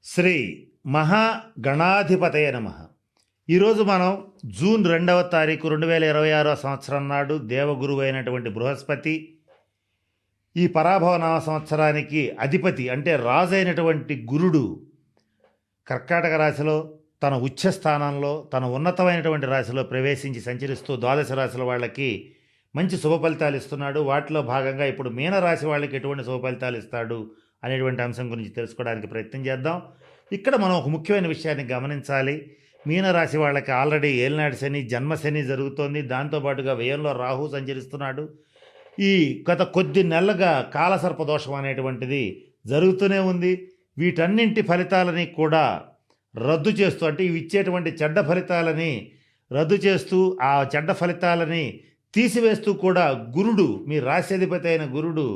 శ్రీ మహాగణాధిపతయ నమ. ఈరోజు మనం జూన్ 2వ తారీఖు 2026 సంవత్సరం నాడు దేవగురువు అయినటువంటి బృహస్పతి ఈ పరాభవనామ సంవత్సరానికి అధిపతి అంటే రాజు అయినటువంటి గురుడు కర్కాటక రాశిలో తన ఉచ్చ స్థానంలో తన ఉన్నతమైనటువంటి రాశిలో ప్రవేశించి సంచరిస్తూ ద్వాదశ రాశుల వాళ్ళకి మంచి శుభ ఫలితాలు ఇస్తున్నాడు. వాటిలో భాగంగా ఇప్పుడు మీనరాశి వాళ్ళకి ఎటువంటి శుభ ఫలితాలు ఇస్తాడు అనేటువంటి అంశం గురించి తెలుసుకోవడానికి ప్రయత్నం చేద్దాం. ఇక్కడ మనం ఒక ముఖ్యమైన విషయాన్ని గమనించాలి. మీనరాశి వాళ్ళకి ఆల్రెడీ ఏలినాటి శని జన్మశని జరుగుతోంది. దాంతోపాటుగా వ్యయంలో రాహు సంచరిస్తున్నాడు. ఈ గత కొద్ది నెలలుగా కాలసర్ప దోషం అనేటువంటిది జరుగుతూనే ఉంది. వీటన్నింటి ఫలితాలని కూడా రద్దు చేస్తూ అంటే ఇవి ఇచ్చేటువంటి చెడ్డ ఫలితాలని రద్దు చేస్తూ ఆ చెడ్డ ఫలితాలని తీసివేస్తూ కూడా గురుడు, మీ రాశ్యాధిపతి అయిన గురుడు,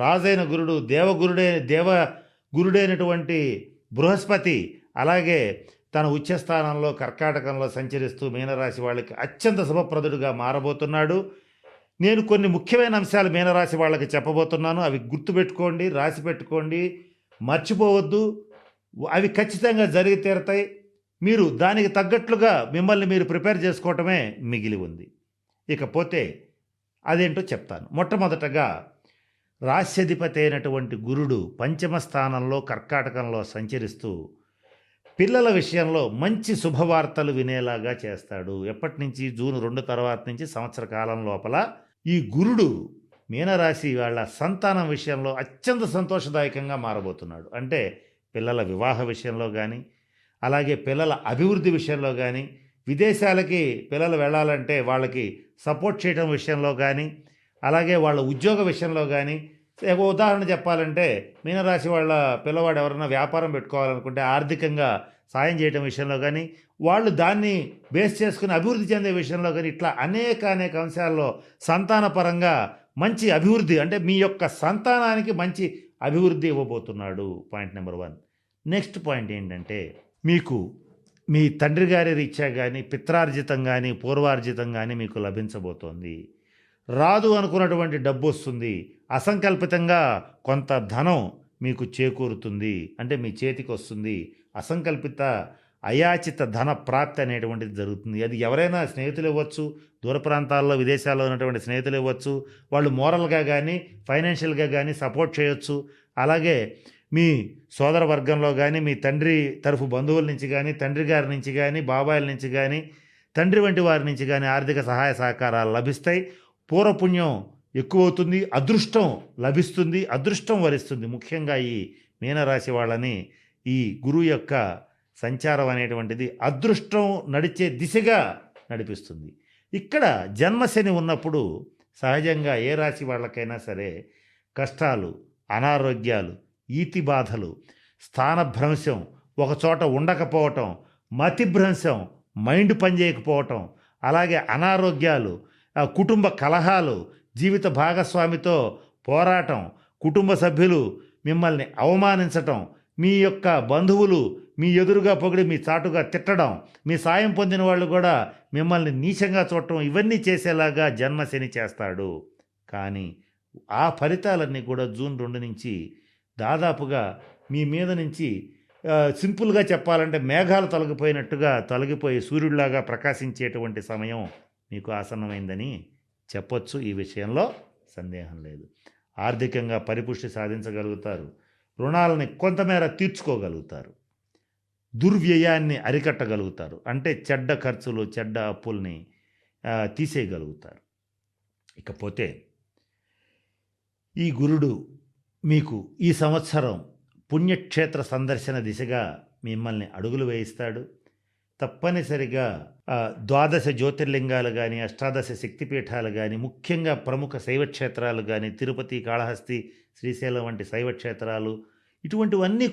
రాజైన గురుడు, దేవగురుడైనటువంటి బృహస్పతి అలాగే తన ఉచ్చస్థానంలో కర్కాటకంలో సంచరిస్తూ మీనరాశి వాళ్ళకి అత్యంత శుభప్రదుడుగా మారబోతున్నాడు. నేను కొన్ని ముఖ్యమైన అంశాలు మీనరాశి వాళ్ళకి చెప్పబోతున్నాను. అవి గుర్తుపెట్టుకోండి, రాసి పెట్టుకోండి, మర్చిపోవద్దు. అవి ఖచ్చితంగా జరిగి తీరతాయి. మీరు దానికి తగ్గట్లుగా మిమ్మల్ని మీరు ప్రిపేర్ చేసుకోవటమే మిగిలి ఉంది. ఇకపోతే అదేంటో చెప్తాను. మొట్టమొదటగా రాశ్యాధిపతి అయినటువంటి గురుడు పంచమ స్థానంలో కర్కాటకంలో సంచరిస్తూ పిల్లల విషయంలో మంచి శుభవార్తలు వినేలాగా చేస్తాడు. ఎప్పటి నుంచి? జూన్ 2 తర్వాత నుంచి సంవత్సర కాలం లోపల ఈ గురుడు మీనరాశి వాళ్ళ సంతానం విషయంలో అత్యంత సంతోషదాయకంగా మారబోతున్నాడు. అంటే పిల్లల వివాహ విషయంలో కానీ, అలాగే పిల్లల అభివృద్ధి విషయంలో కానీ, విదేశాలకి పిల్లలు వెళ్ళాలంటే వాళ్ళకి సపోర్ట్ చేయడం విషయంలో కానీ, అలాగే వాళ్ళ ఉద్యోగ విషయంలో కానీ. ఒక ఉదాహరణ చెప్పాలంటే మీనరాశి వాళ్ళ పిల్లవాడు ఎవరైనా వ్యాపారం పెట్టుకోవాలనుకుంటే ఆర్థికంగా సాయం చేయడం విషయంలో కానీ, వాళ్ళు దాన్ని బేస్ చేసుకుని అభివృద్ధి చెందే విషయంలో కానీ, ఇట్లా అనేక అంశాల్లో సంతానపరంగా మంచి అభివృద్ధి అంటే మీ యొక్క సంతానానికి మంచి అభివృద్ధి ఇవ్వబోతున్నాడు. Point number 1. నెక్స్ట్ పాయింట్ ఏంటంటే మీకు మీ తండ్రి గారి రీత్యా కానీ, పిత్రార్జితం కానీ, పూర్వార్జితం కానీ మీకు లభించబోతోంది. రాదు అనుకున్నటువంటి డబ్బు వస్తుంది. అసంకల్పితంగా కొంత ధనం మీకు చేకూరుతుంది, అంటే మీ చేతికి వస్తుంది. అసంకల్పిత అయాచిత ధన ప్రాప్తి అనేటువంటిది జరుగుతుంది. అది ఎవరైనా స్నేహితులు ఇవ్వచ్చు, దూర ప్రాంతాల్లో విదేశాల్లో ఉన్నటువంటి స్నేహితులు ఇవ్వచ్చు. వాళ్ళు మోరల్గా కానీ ఫైనాన్షియల్గా కానీ సపోర్ట్ చేయొచ్చు. అలాగే మీ సోదర వర్గంలో కానీ, మీ తండ్రి తరఫు బంధువుల నుంచి కానీ, తండ్రి గారి నుంచి కానీ, బాబాయిల నుంచి కానీ, తండ్రి వంటి వారి నుంచి కానీ ఆర్థిక సహాయ సహకారాలు లభిస్తాయి. పూర్వపుణ్యం ఎక్కువవుతుంది. అదృష్టం లభిస్తుంది, అదృష్టం వరిస్తుంది. ముఖ్యంగా ఈ మీనరాశి వాళ్ళని ఈ గురువు యొక్క సంచారం అనేటువంటిది అదృష్టం నడిచే దిశగా నడిపిస్తుంది. ఇక్కడ జన్మశని ఉన్నప్పుడు సహజంగా ఏ రాశి వాళ్ళకైనా సరే కష్టాలు, అనారోగ్యాలు, ఈతి బాధలు, స్థానభ్రంశం, ఒకచోట ఉండకపోవటం, మతిభ్రంశం, మైండ్ పనిచేయకపోవటం, అలాగే అనారోగ్యాలు, కుటుంబ కలహాలు, జీవిత భాగస్వామితో పోరాటం, కుటుంబ సభ్యులు మిమ్మల్ని అవమానించటం, మీ యొక్క బంధువులు మీ ఎదురుగా పొగిడి మీ చాటుగా తిట్టడం, మీ సాయం పొందిన వాళ్ళు కూడా మిమ్మల్ని నీచంగా చూడటం, ఇవన్నీ చేసేలాగా జన్మశని చేస్తాడు. కానీ ఆ ఫలితాలన్నీ కూడా జూన్ 2 నుంచి దాదాపుగా మీ మీద నుంచి సింపుల్గా చెప్పాలంటే మేఘాలు తొలగిపోయి సూర్యుడిలాగా ప్రకాశించేటువంటి సమయం మీకు ఆసన్నమైందని చెప్పొచ్చు. ఈ విషయంలో సందేహం లేదు. ఆర్థికంగా పరిపుష్టి సాధించగలుగుతారు. రుణాలని కొంతమేర తీర్చుకోగలుగుతారు. దుర్వ్యయాన్ని అరికట్టగలుగుతారు. అంటే చెడ్డ ఖర్చులు, చెడ్డ అప్పుల్ని తీసేయగలుగుతారు. ఇకపోతే ఈ గురుడు మీకు ఈ సంవత్సరం పుణ్యక్షేత్ర సందర్శన దిశగా మిమ్మల్ని అడుగులు వేయిస్తాడు. తప్పనిసరిగా 12 జ్యోతిర్లింగాలు కానీ, అష్టాదశ శక్తిపీఠాలు కానీ, ముఖ్యంగా ప్రముఖ శైవక్షేత్రాలు కానీ, తిరుపతి, కాళహస్తి, శ్రీశైలం వంటి శైవక్షేత్రాలు, ఇటువంటివన్నీ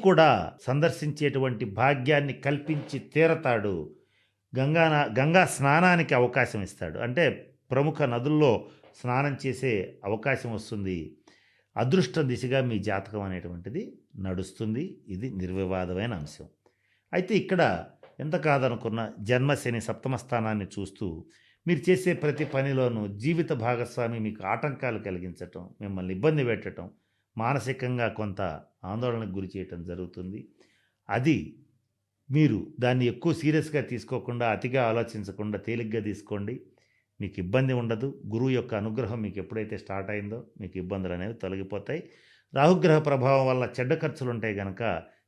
సందర్శించేటువంటి భాగ్యాన్ని కల్పించి తీరతాడు. గంగా స్నానానికి అవకాశం ఇస్తాడు. అంటే ప్రముఖ నదుల్లో స్నానం చేసే అవకాశం వస్తుంది. అదృష్ట దిశగా మీ జాతకం అనేటువంటిది నడుస్తుంది. ఇది నిర్వివాదమైన అంశం. అయితే ఇక్కడ ఎంత కాదనుకున్న జన్మశని సప్తమ స్థానాన్ని చూస్తూ మీరు చేసే ప్రతి పనిలోనూ జీవిత భాగస్వామి మీకు ఆటంకాలు కలిగించటం, మిమ్మల్ని ఇబ్బంది పెట్టడం, మానసికంగా కొంత ఆందోళనకు గురి చేయటం జరుగుతుంది. అది మీరు దాన్ని ఎక్కువ సీరియస్గా తీసుకోకుండా, అతిగా ఆలోచించకుండా తేలిగ్గా తీసుకోండి. మీకు ఇబ్బంది ఉండదు. గురువు యొక్క అనుగ్రహం మీకు ఎప్పుడైతే స్టార్ట్ అయిందో మీకు ఇబ్బందులు అనేవి తొలగిపోతాయి. రాహుగ్రహ ప్రభావం వల్ల చెడ్డ ఖర్చులు ఉంటాయి కనుక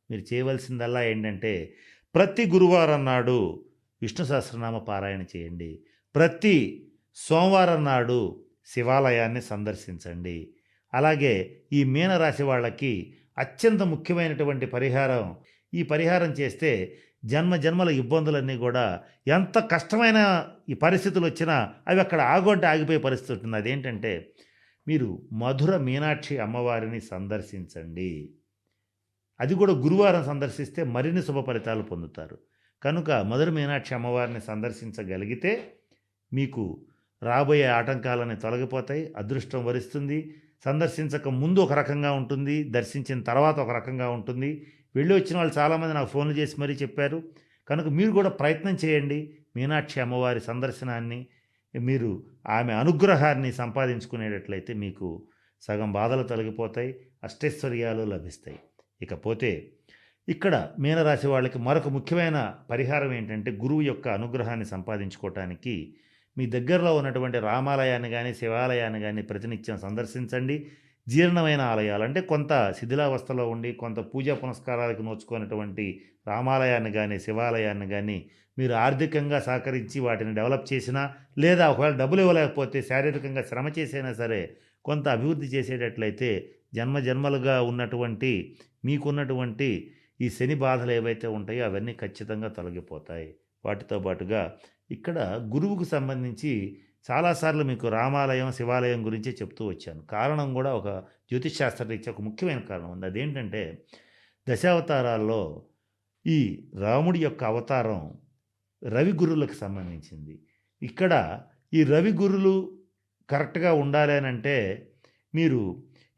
మీరు చేయవలసిందల్లా ఏంటంటే ప్రతి గురువారం నాడు విష్ణు సహస్రనామ పారాయణ చేయండి. ప్రతి సోమవారం నాడు శివాలయాన్ని సందర్శించండి. అలాగే ఈ మీనరాశి వాళ్ళకి అత్యంత ముఖ్యమైనటువంటి పరిహారం, ఈ పరిహారం చేస్తే జన్మ జన్మల ఇబ్బందులన్నీ కూడా ఎంత కష్టమైన ఈ పరిస్థితులు వచ్చినా అవి అక్కడ ఆగొంటే ఆగిపోయే పరిస్థితి ఉంటుంది. అదేంటంటే మీరు మధుర మీనాక్షి అమ్మవారిని సందర్శించండి. అది కూడా గురువారం సందర్శిస్తే మరిన్ని శుభ ఫలితాలు పొందుతారు. కనుక మధుర మీనాక్షి అమ్మవారిని సందర్శించగలిగితే మీకు రాబోయే ఆటంకాలని తొలగిపోతాయి, అదృష్టం వరిస్తుంది. సందర్శించక ముందు ఒక రకంగా ఉంటుంది, దర్శించిన తర్వాత ఒక రకంగా ఉంటుంది. వెళ్ళి వచ్చిన వాళ్ళు చాలామంది నాకు ఫోన్లు చేసి మరీ చెప్పారు. కనుక మీరు కూడా ప్రయత్నం చేయండి. మీనాక్షి అమ్మవారి సందర్శనాన్ని, మీరు ఆమె అనుగ్రహాన్ని సంపాదించుకునేటట్లయితే మీకు సగం బాధలు తొలగిపోతాయి, అష్టైశ్వర్యాలు లభిస్తాయి. ఇకపోతే ఇక్కడ మీనరాశి వాళ్ళకి మరొక ముఖ్యమైన పరిహారం ఏంటంటే గురువు యొక్క అనుగ్రహాన్ని సంపాదించుకోవటానికి మీ దగ్గరలో ఉన్నటువంటి రామాలయాన్ని కానీ శివాలయాన్ని కానీ ప్రతినిత్యం సందర్శించండి. జీర్ణమైన ఆలయాలు అంటే కొంత శిథిలావస్థలో ఉండి కొంత పూజా పునస్కారాలకు నోచుకున్నటువంటి రామాలయాన్ని కానీ శివాలయాన్ని కానీ మీరు ఆర్థికంగా సహకరించి వాటిని డెవలప్ చేసినా, లేదా ఒకవేళ డబ్బులు ఇవ్వలేకపోతే శారీరకంగా శ్రమ చేసైనా సరే కొంత అభివృద్ధి చేసేటట్లయితే జన్మ జన్మలుగా ఉన్నటువంటి మీకున్నటువంటి ఈ శని బాధలు ఏవైతే ఉంటాయో అవన్నీ ఖచ్చితంగా తొలగిపోతాయి. వాటితో పాటుగా ఇక్కడ గురువుకు సంబంధించి చాలాసార్లు మీకు రామాలయం శివాలయం గురించి చెప్తూ వచ్చాను. కారణం కూడా ఒక జ్యోతిష్ శాస్త్రరీత్యా ఒక ముఖ్యమైన కారణం ఉంది. అదేంటంటే దశావతారాల్లో ఈ రాముడి యొక్క అవతారం రవి గురువులకు సంబంధించింది. ఇక్కడ ఈ రవి గురులు కరెక్ట్గా ఉండాలి అని అంటే మీరు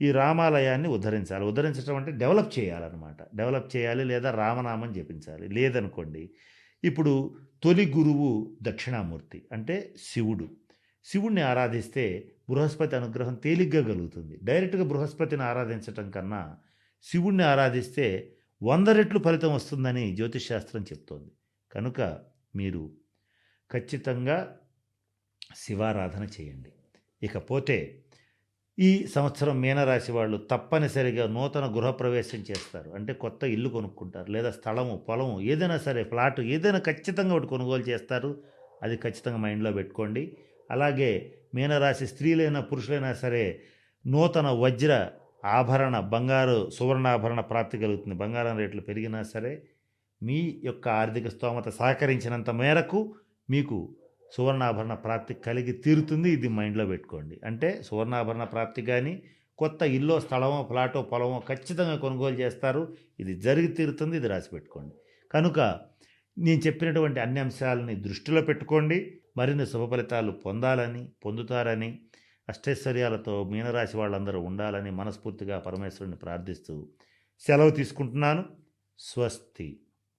ఈ రామాలయాన్ని ఉద్ధరించాలి. ఉద్ధరించడం అంటే డెవలప్ చేయాలన్నమాట. డెవలప్ చేయాలి, లేదా రామనామం జపించాలి. లేదనుకోండి, ఇప్పుడు తొలి గురువు దక్షిణామూర్తి అంటే శివుడు. శివుణ్ణి ఆరాధిస్తే బృహస్పతి అనుగ్రహం తేలిగ్గా కలుగుతుంది. డైరెక్ట్గా బృహస్పతిని ఆరాధించటం కన్నా శివుణ్ణి ఆరాధిస్తే 100 రెట్లు ఫలితం వస్తుందని జ్యోతిష్ శాస్త్రం చెప్తోంది. కనుక మీరు ఖచ్చితంగా శివారాధన చేయండి. ఇకపోతే ఈ సంవత్సరం మీనరాశి వాళ్ళు తప్పనిసరిగా నూతన గృహప్రవేశం చేస్తారు. అంటే కొత్త ఇల్లు కొనుక్కుంటారు, లేదా స్థలము పొలము ఏదైనా సరే ఫ్లాట్ ఏదైనా ఖచ్చితంగా ఒకటి కొనుగోలు చేస్తారు. అది ఖచ్చితంగా మైండ్లో పెట్టుకోండి. అలాగే మీనరాశి స్త్రీలైనా పురుషులైనా సరే నూతన వజ్ర ఆభరణ బంగారు సువర్ణాభరణ ప్రాప్తి కలుగుతుంది. బంగారం రేట్లు పెరిగినా సరే మీ యొక్క ఆర్థిక స్తోమత సహకరించినంత మేరకు మీకు సువర్ణాభరణ ప్రాప్తి కలిగి తీరుతుంది. ఇది మైండ్లో పెట్టుకోండి. అంటే సువర్ణాభరణ ప్రాప్తి కానీ కొత్త ఇల్లు స్థలమో ఫ్లాటో పొలమో ఖచ్చితంగా కొనుగోలు చేస్తారు. ఇది జరిగి తీరుతుంది. ఇది రాసి పెట్టుకోండి. కనుక నేను చెప్పినటువంటి అన్ని అంశాలని దృష్టిలో పెట్టుకోండి. మరిన్ని శుభ ఫలితాలు పొందుతారని అష్టైశ్వర్యాలతో మీనరాశి వాళ్ళందరూ ఉండాలని మనస్ఫూర్తిగా పరమేశ్వరుని ప్రార్థిస్తూ సెలవు తీసుకుంటున్నాను. స్వస్తి.